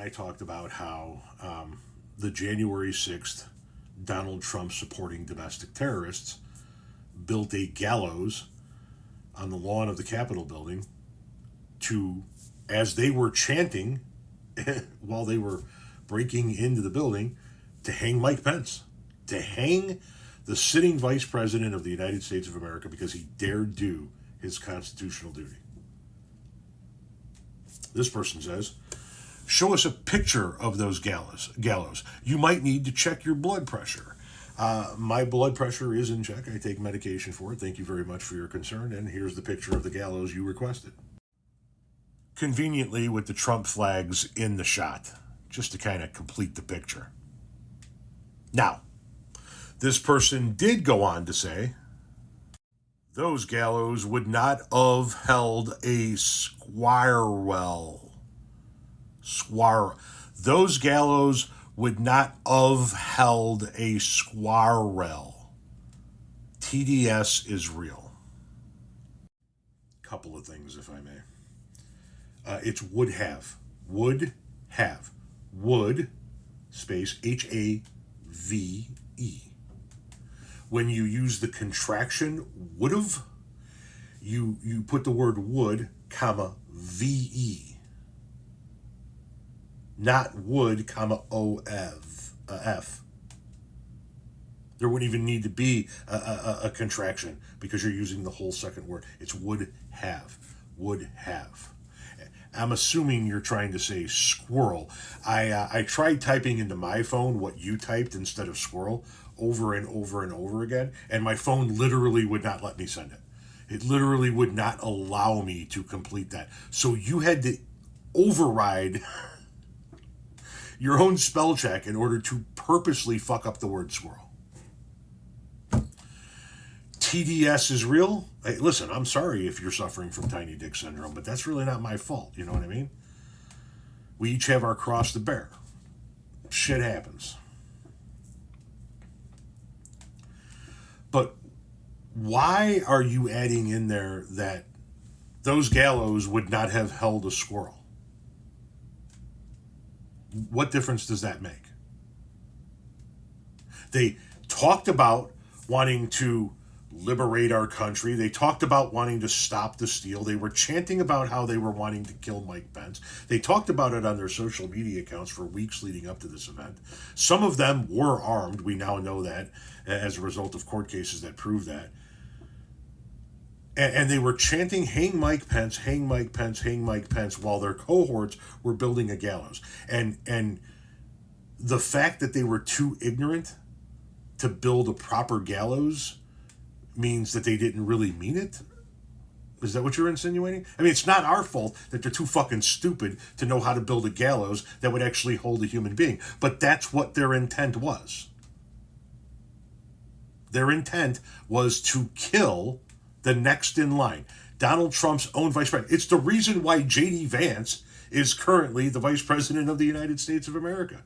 I talked about how the January 6th Donald Trump supporting domestic terrorists built a gallows on the lawn of the Capitol building to, as they were chanting while they were breaking into the building, to hang Mike Pence, to hang the sitting vice president of the United States of America because he dared do his constitutional duty. This person says, show us a picture of those gallows. You might need to check your blood pressure. My blood pressure is in check. I take medication for it. Thank you very much for your concern. And here's the picture of the gallows you requested. Conveniently with the Trump flags in the shot, just to kind of complete the picture. Now, this person did go on to say, those gallows would not have held a Those gallows would not have held a squirrel. TDS is real. Couple of things, if I may. It's would have. Would have. Would, space, H-A-V-E. When you use the contraction would've, you put the word would, comma, V-E. Not would, comma, O-F. There wouldn't even need to be a contraction because you're using the whole second word. It's would have. Would have. I'm assuming you're trying to say squirrel. I tried typing into my phone what you typed instead of squirrel over and over and over again, and my phone literally would not let me send it. It literally would not allow me to complete that. So you had to override your own spell check in order to purposely fuck up the word squirrel. TDS is real. Hey, listen, I'm sorry if you're suffering from tiny dick syndrome, but that's really not my fault. You know what I mean? We each have our cross to bear. Shit happens. But why are you adding in there that those gallows would not have held a squirrel? What difference does that make? They talked about wanting to liberate our country. They talked about wanting to stop the steal. They were chanting about how they were wanting to kill Mike Pence. They talked about it on their social media accounts for weeks leading up to this event. Some of them were armed. We now know that as a result of court cases that prove that. And they were chanting, hang Mike Pence, hang Mike Pence, hang Mike Pence, while their cohorts were building a gallows. And the fact that they were too ignorant to build a proper gallows means that they didn't really mean it? Is that what you're insinuating? I mean, it's not our fault that they're too fucking stupid to know how to build a gallows that would actually hold a human being. But that's what their intent was. Their intent was to kill the next in line, Donald Trump's own vice president. It's the reason why J.D. Vance is currently the vice president of the United States of America.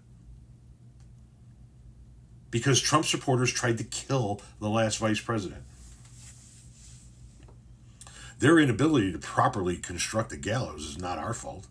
Because Trump supporters tried to kill the last vice president. Their inability to properly construct a gallows is not our fault.